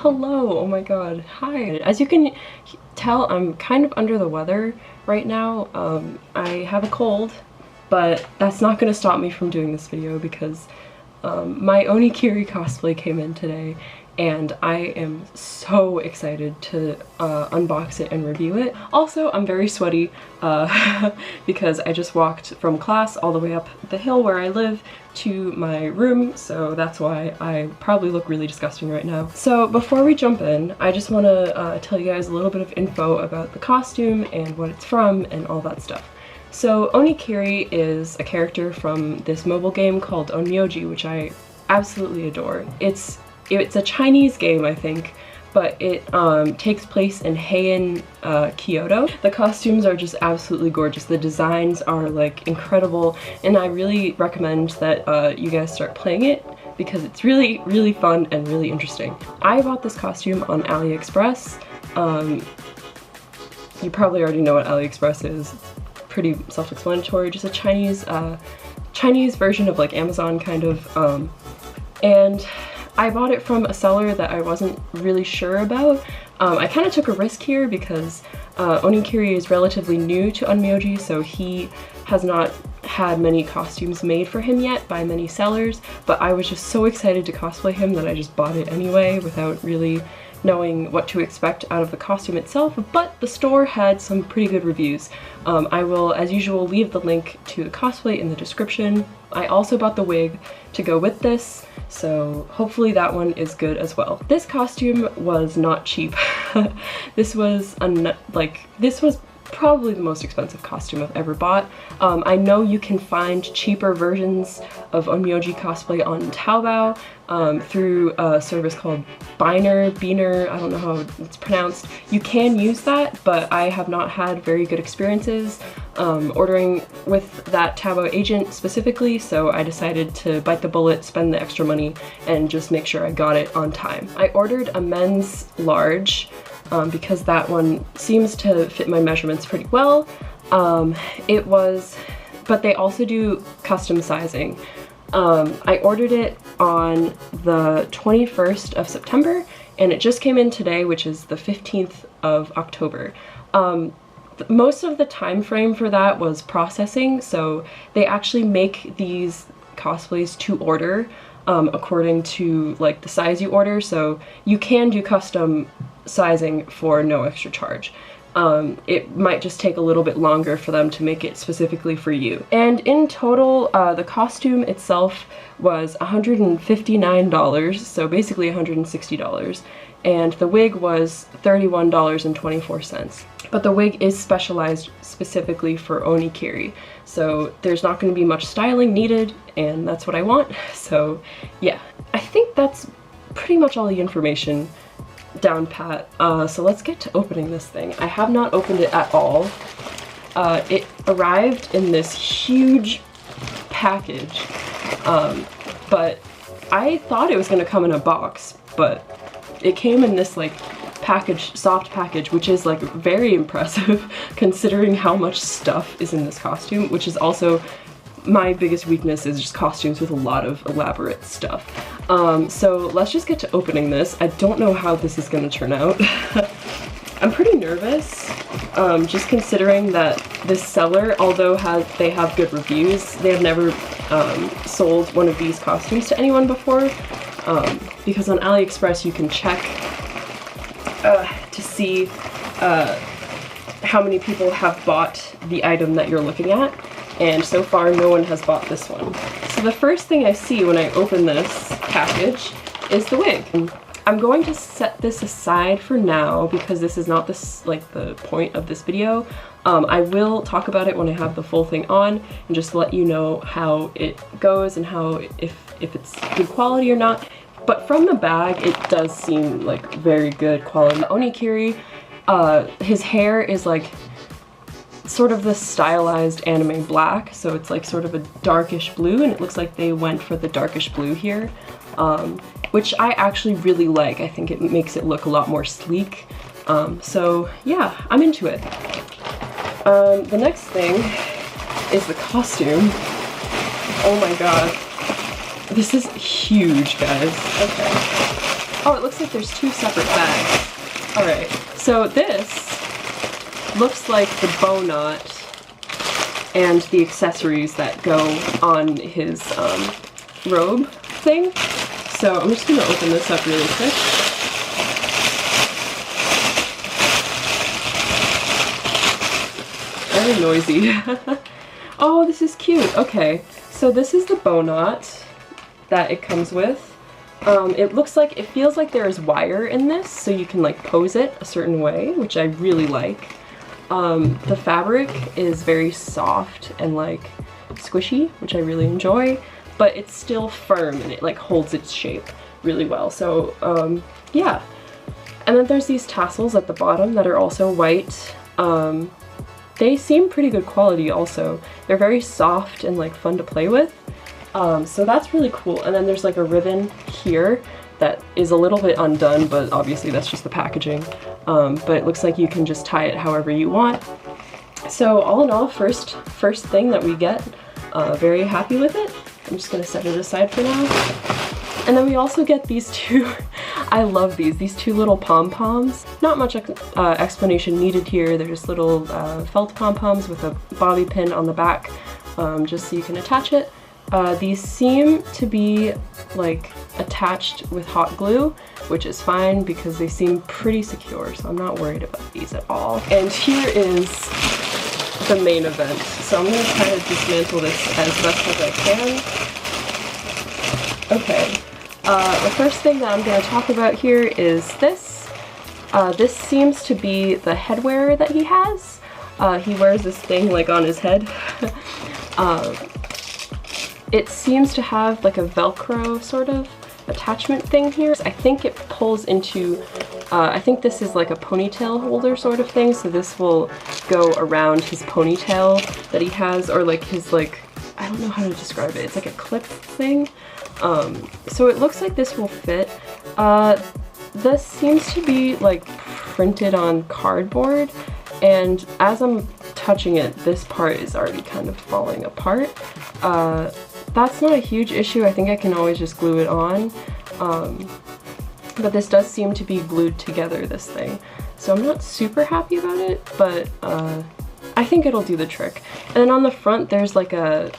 Hello, oh my god, hi. As you can tell, I'm kind of under the weather right now. I have a cold, but that's not gonna stop me from doing this video because my Onikiri cosplay came in today and I am so excited to unbox it and review it. Also, I'm very sweaty because I just walked from class all the way up the hill where I live to my room, so that's why I probably look really disgusting right now. So before we jump in, I just want to tell you guys a little bit of info about the costume and what it's from and all that stuff. So Onikiri is a character from this mobile game called Onmyoji, which I absolutely adore. It's a Chinese game, I think, but it takes place in Heian, Kyoto. The costumes are just absolutely gorgeous. The designs are like incredible, and I really recommend that you guys start playing it because it's really, really fun and really interesting. I bought this costume on AliExpress. You probably already know what AliExpress is. It's pretty self-explanatory, just a Chinese version of like Amazon kind of, and I bought it from a seller that I wasn't really sure about. I kind of took a risk here because Onikiri is relatively new to Onmyoji, so he has not had many costumes made for him yet by many sellers, but I was just so excited to cosplay him that I just bought it anyway without really knowing what to expect out of the costume itself, but the store had some pretty good reviews. I will, as usual, leave the link to the cosplay in the description. I also bought the wig to go with this, so hopefully that one is good as well. This costume was not cheap. This was probably the most expensive costume I've ever bought. I know you can find cheaper versions of Onmyoji cosplay on Taobao through a service called Beiner, I don't know how it's pronounced. You can use that, but I have not had very good experiences ordering with that Taobao agent specifically, so I decided to bite the bullet, spend the extra money, and just make sure I got it on time. I ordered a men's large because that one seems to fit my measurements pretty well. But they also do custom sizing. I ordered it on the 21st of September, and it just came in today, which is the 15th of October. Most of the time frame for that was processing, so they actually make these cosplays to order according to like the size you order, so you can do custom sizing for no extra charge. It might just take a little bit longer for them to make it specifically for you. And in total, the costume itself was $159, so basically $160, and the wig was $31.24. But the wig is specialized specifically for Onikiri, so there's not going to be much styling needed, and that's what I want. So yeah, I think that's pretty much all the information down pat. So let's get to opening this thing. I have not opened it at all. It arrived in this huge package, but I thought it was going to come in a box, but it came in this like soft package, which is like very impressive considering how much stuff is in this costume, which is also my biggest weakness, is just costumes with a lot of elaborate stuff. So let's just get to opening this. I don't know how this is going to turn out. I'm pretty nervous, just considering that this seller, although they have good reviews, they have never sold one of these costumes to anyone before, because on AliExpress you can check to see how many people have bought the item that you're looking at, and so far no one has bought this one. So the first thing I see when I open this package is the wig. I'm going to set this aside for now because this is not the point of this video. I will talk about it when I have the full thing on and just let you know how it goes and how if it's good quality or not. But from the bag, it does seem like very good quality. Onikiri, his hair is like sort of this stylized anime black, so it's like sort of a darkish blue, and it looks like they went for the darkish blue here, which I actually really like. I think it makes it look a lot more sleek. So yeah, I'm into it. The next thing is the costume. Oh my god. This is huge, guys. Okay. Oh, it looks like there's two separate bags. Alright, so this looks like the bow knot and the accessories that go on his robe thing. So I'm just going to open this up really quick. Very noisy. Oh, this is cute. Okay, so this is the bow knot that it comes with. It looks like, it feels like there is wire in this, so you can like pose it a certain way, which I really like. The fabric is very soft and like squishy, which I really enjoy, but it's still firm and it like holds its shape really well. So yeah. And then there's these tassels at the bottom that are also white. They seem pretty good quality also. They're very soft and like fun to play with. So that's really cool. And then there's like a ribbon here that is a little bit undone, but obviously that's just the packaging. But it looks like you can just tie it however you want. So all in all, first thing that we get, very happy with it. I'm just gonna set it aside for now. And then we also get these two, I love these two little pom-poms. Not much explanation needed here. They're just little felt pom-poms with a bobby pin on the back, just so you can attach it. These seem to be like attached with hot glue, which is fine because they seem pretty secure, so I'm not worried about these at all. And here is the main event. So I'm going to try to dismantle this as best as I can. Okay, the first thing that I'm going to talk about here is this. This seems to be the headwear that he has. He wears this thing like on his head. It seems to have like a Velcro sort of attachment thing here. I think it pulls into, I think this is like a ponytail holder sort of thing, so this will go around his ponytail that he has, or like his like, I don't know how to describe it, it's like a clip thing. So it looks like this will fit. This seems to be like printed on cardboard, and as I'm touching it, this part is already kind of falling apart. That's not a huge issue. I think I can always just glue it on. But this does seem to be glued together, this thing. So I'm not super happy about it, but I think it'll do the trick. And then on the front, there's like a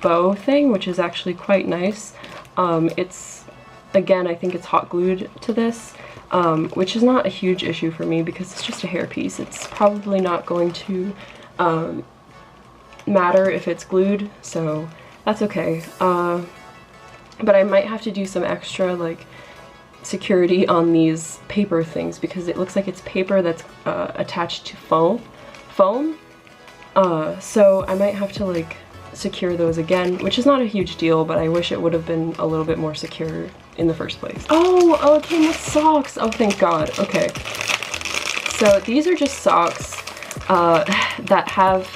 bow thing, which is actually quite nice. It's, again, I think it's hot glued to this, which is not a huge issue for me because it's just a hairpiece. It's probably not going to matter if it's glued, so that's okay. But I might have to do some extra like security on these paper things because it looks like it's paper that's attached to foam. So I might have to like secure those again, which is not a huge deal, but I wish it would have been a little bit more secure in the first place. Oh, it came with socks. Oh, thank God. Okay. So these are just socks that have,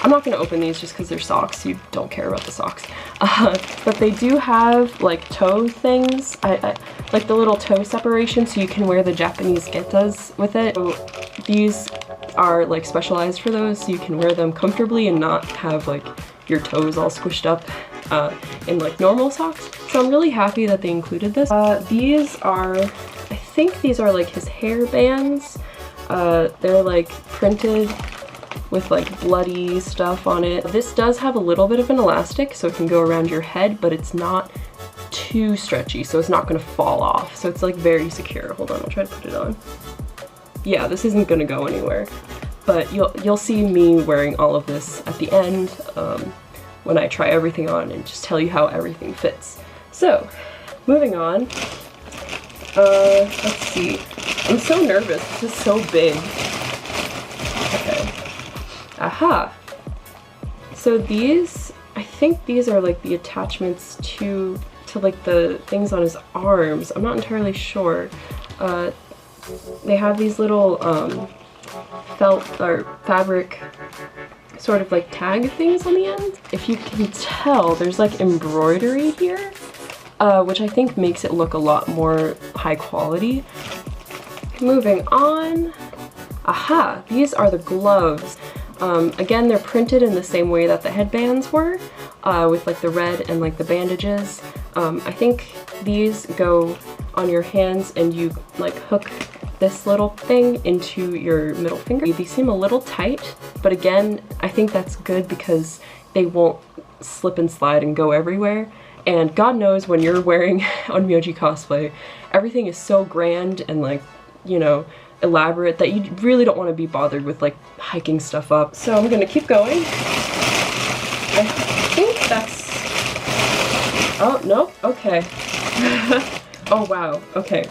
I'm not going to open these just because they're socks. You don't care about the socks. But they do have like toe things, like the little toe separation, so you can wear the Japanese getas with it. So these are like specialized for those, so you can wear them comfortably and not have like your toes all squished up in like normal socks. So I'm really happy that they included this. These are, I think these are like his hair bands. They're like printed with like bloody stuff on it. This does have a little bit of an elastic, so it can go around your head, but it's not too stretchy, so it's not gonna fall off. So it's like very secure. Hold on, I'll try to put it on. Yeah, this isn't gonna go anywhere. But you'll see me wearing all of this at the end when I try everything on and just tell you how everything fits. So, moving on. Let's see. I'm so nervous. This is so big. Okay. Aha! So these, I think these are like the attachments to like the things on his arms. I'm not entirely sure. They have these little felt or fabric sort of like tag things on the end. If you can tell, there's like embroidery here, which I think makes it look a lot more high quality. Moving on. Aha! These are the gloves. Again, they're printed in the same way that the headbands were, with like the red and like the bandages. I think these go on your hands and you like hook this little thing into your middle finger. These seem a little tight, but again, I think that's good because they won't slip and slide and go everywhere. And God knows when you're wearing Onmyoji cosplay, everything is so grand and like, you know, elaborate that you really don't want to be bothered with like hiking stuff up. So I'm gonna keep going. I think that's... Oh, no, okay. Oh wow, okay.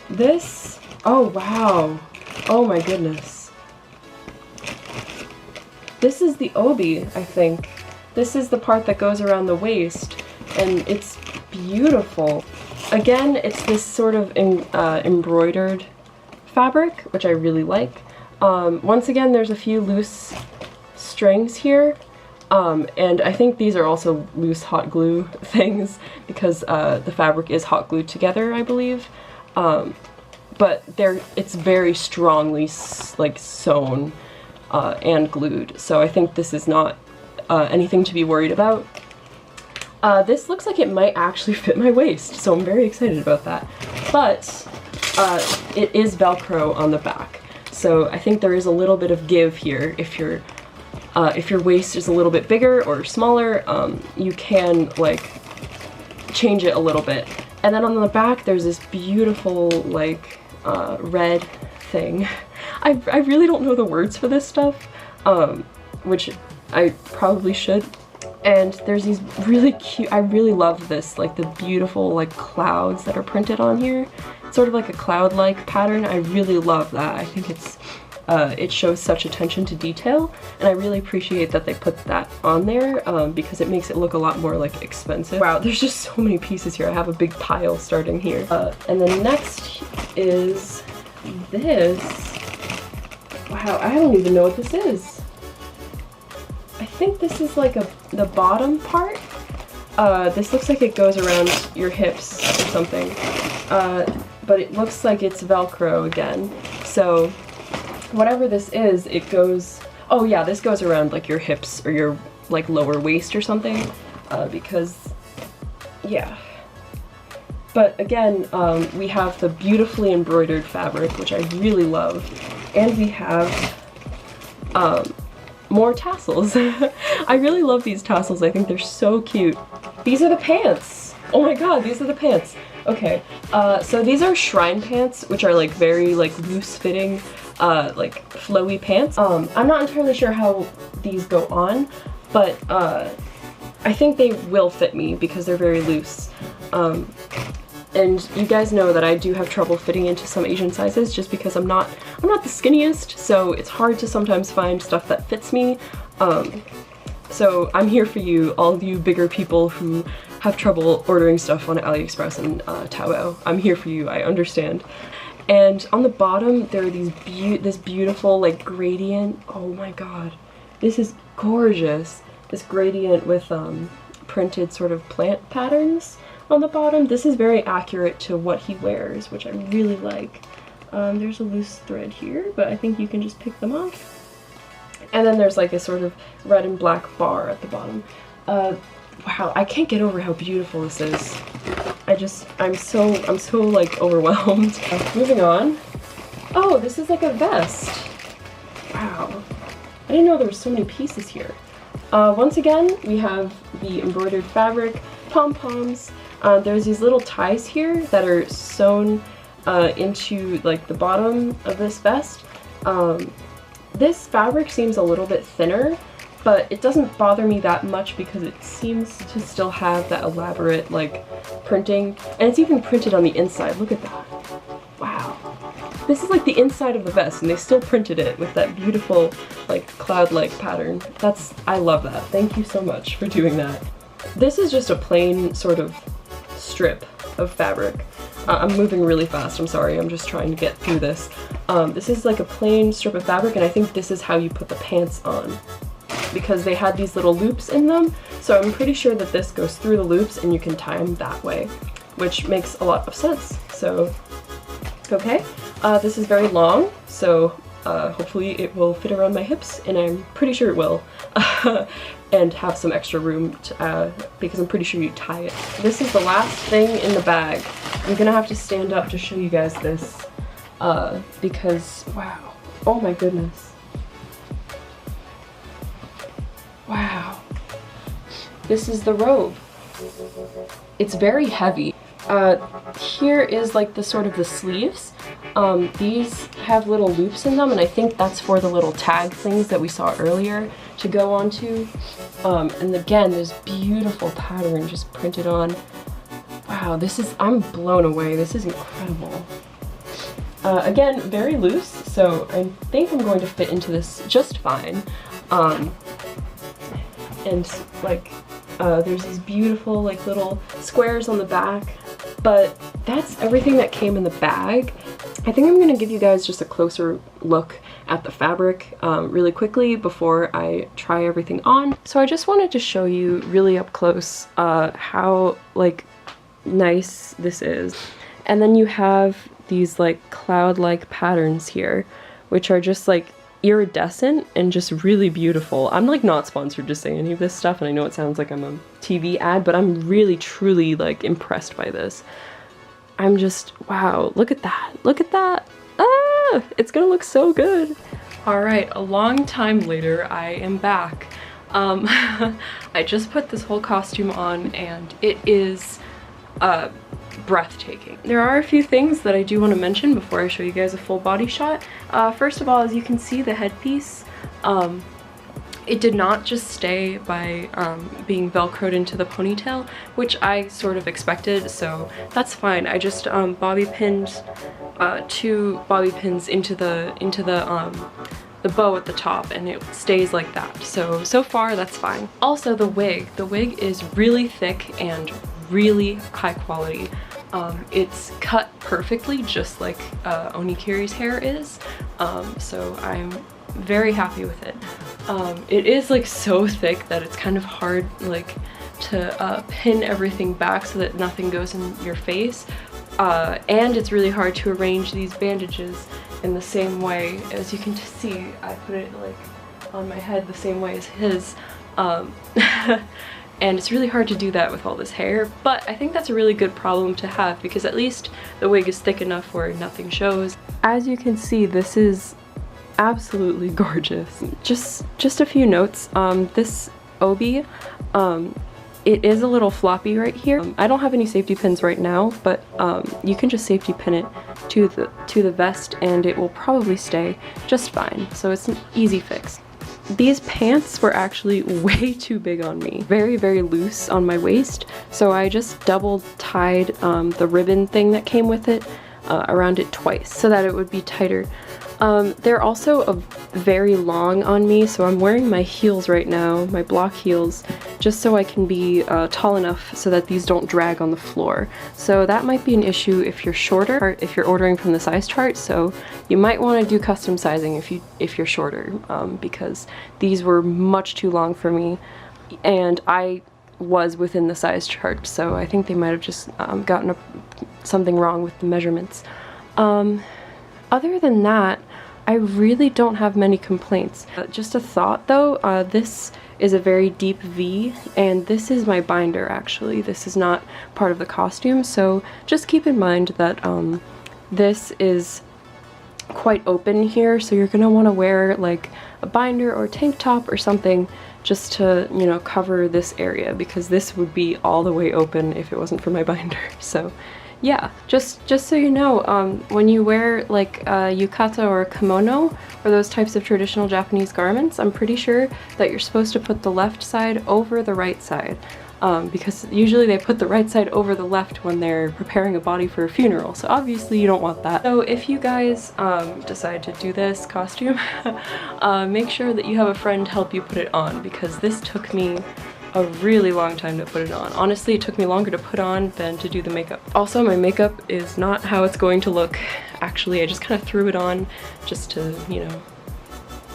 This, oh wow. Oh my goodness. This is the obi, I think. This is the part that goes around the waist, and it's beautiful. Again, it's this sort of embroidered fabric, which I really like. Once again, there's a few loose strings here, and I think these are also loose hot glue things because the fabric is hot glued together, I believe. But it's very strongly like sewn and glued, so I think this is not anything to be worried about. This looks like it might actually fit my waist, so I'm very excited about that. But it is Velcro on the back, so I think there is a little bit of give here. If your waist is a little bit bigger or smaller, you can like change it a little bit. And then on the back, there's this beautiful like red thing. I really don't know the words for this stuff, which I probably should. And there's these really cute, I really love this, like the beautiful like clouds that are printed on here. It's sort of like a cloud-like pattern. I really love that. I think it shows such attention to detail, and I really appreciate that they put that on there because it makes it look a lot more like expensive. Wow, there's just so many pieces here. I have a big pile starting here. And then next is this. Wow, I don't even know what this is. I think this is like the bottom part. This looks like it goes around your hips or something. But it looks like it's Velcro again. So whatever this is, it goes... Oh yeah, this goes around like your hips or your like lower waist or something. Because, yeah. But again, we have the beautifully embroidered fabric, which I really love. And we have more tassels. I really love these tassels. I think they're so cute. These are the pants. Oh my god, these are the pants. Okay, so these are shrine pants, which are like very like loose fitting, like flowy pants. I'm not entirely sure how these go on, but I think they will fit me because they're very loose. And you guys know that I do have trouble fitting into some Asian sizes just because I'm not the skinniest, so it's hard to sometimes find stuff that fits me. So I'm here for you, all of you bigger people who have trouble ordering stuff on AliExpress and Taobao. I'm here for you, I understand. And on the bottom, there are this beautiful like gradient. Oh my god, this is gorgeous. This gradient with printed sort of plant patterns on the bottom. This is very accurate to what he wears, which I really like. There's a loose thread here, but I think you can just pick them off. And then there's like a sort of red and black bar at the bottom. Wow, I can't get over how beautiful this is. I'm so like overwhelmed. Moving on. Oh, this is like a vest. Wow. I didn't know there were so many pieces here. Once again, we have the embroidered fabric, pom-poms. There's these little ties here that are sewn into like the bottom of this vest. This fabric seems a little bit thinner, but it doesn't bother me that much because it seems to still have that elaborate like printing, and it's even printed on the inside. Look at that. Wow. This is like the inside of the vest, and they still printed it with that beautiful like cloud-like pattern. I love that. Thank you so much for doing that. This is just a plain sort of strip of fabric. I'm moving really fast, I'm sorry, I'm just trying to get through this. This is like a plain strip of fabric, and I think this is how you put the pants on, because they had these little loops in them, so I'm pretty sure that this goes through the loops and you can tie them that way, which makes a lot of sense. So, okay. This is very long, so hopefully it will fit around my hips, and I'm pretty sure it will. And have some extra room to, because I'm pretty sure you tie it. This is the last thing in the bag, I'm gonna have to stand up to show you guys this because, wow, oh my goodness. Wow. This is the robe. It's very heavy. Here is like the sort of the sleeves. These have little loops in them, and I think that's for the little tag things that we saw earlier to go onto. And again, there's beautiful pattern just printed on. Wow, I'm blown away. This is incredible. Again, very loose, so I think I'm going to fit into this just fine. And like, there's these beautiful like little squares on the back, but that's everything that came in the bag. I think I'm going to give you guys just a closer look at the fabric really quickly before I try everything on. So I just wanted to show you really up close how like nice this is. And then you have these like cloud-like patterns here, which are just like iridescent and just really beautiful. I'm like not sponsored to say any of this stuff, and I know it sounds like I'm a TV ad, but I'm really truly like impressed by this. I'm just, wow, look at that, look at that. Ah, it's gonna look so good. All right, a long time later, I am back. I just put this whole costume on, and it is breathtaking. There are a few things that I do want to mention before I show you guys a full body shot. First of all, as you can see, the headpiece, it did not just stay by being velcroed into the ponytail, which I sort of expected, so that's fine. I just bobby pinned 2 bobby pins into the bow at the top, and it stays like that. So far that's fine. Also the wig is really thick and really high quality. It's cut perfectly, just like Onikiri's hair is, so I'm very happy with it. It is like so thick that it's kind of hard like to pin everything back so that nothing goes in your face, and it's really hard to arrange these bandages in the same way. As you can see, I put it like on my head the same way as his, and it's really hard to do that with all this hair, but I think that's a really good problem to have because at least the wig is thick enough where nothing shows. As you can see, this is absolutely gorgeous. Just a few notes. This obi, it is a little floppy right here. I don't have any safety pins right now, but you can just safety pin it to the vest and it will probably stay just fine. So it's an easy fix. These pants were actually way too big on me. Very, very loose on my waist, so I just double tied the ribbon thing that came with it around it twice so that it would be tighter. They're also very long on me, so I'm wearing my heels right now, my block heels, just so I can be tall enough so that these don't drag on the floor. So that might be an issue if you're shorter, or if you're ordering from the size chart, so you might want to do custom sizing if you're shorter, because these were much too long for me, and I was within the size chart, so I think they might have just gotten something wrong with the measurements. Other than that, I really don't have many complaints. Just a thought though, this is a very deep V, and this is my binder actually. This is not part of the costume, so just keep in mind that this is quite open here, so you're gonna want to wear like a binder or tank top or something just to, you know, cover this area, because this would be all the way open if it wasn't for my binder. So yeah, just so you know, when you wear like a yukata or a kimono, or those types of traditional Japanese garments, I'm pretty sure that you're supposed to put the left side over the right side, because usually they put the right side over the left when they're preparing a body for a funeral, so obviously you don't want that. So if you guys decide to do this costume, make sure that you have a friend help you put it on, because this took me a really long time to put it on. Honestly, it took me longer to put on than to do the makeup. Also, my makeup is not how it's going to look. Actually, I just kind of threw it on just to, you know,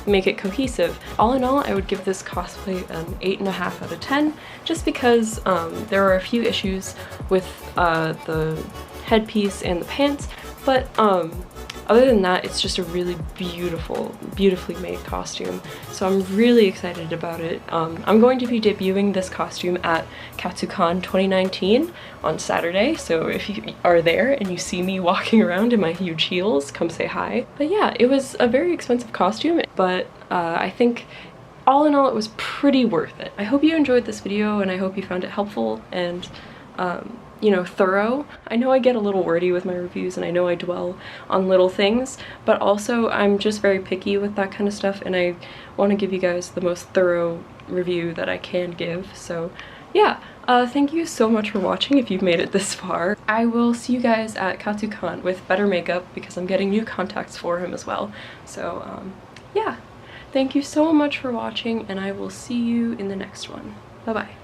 make it cohesive. All in all, I would give this cosplay an 8.5 out of 10, just because there are a few issues with the headpiece and the pants, but other than that, it's just a really beautifully made costume. So I'm really excited about it. I'm going to be debuting this costume at Katsucon 2019 on Saturday, so if you are there and you see me walking around in my huge heels, come say hi. But yeah, it was a very expensive costume, but I think all in all it was pretty worth it. I hope you enjoyed this video and I hope you found it helpful and you know, thorough. I know I get a little wordy with my reviews and I know I dwell on little things, but also I'm just very picky with that kind of stuff and I want to give you guys the most thorough review that I can give. So yeah, thank you so much for watching if you've made it this far. I will see you guys at Katsucon with better makeup because I'm getting new contacts for him as well. So yeah, thank you so much for watching and I will see you in the next one. Bye bye.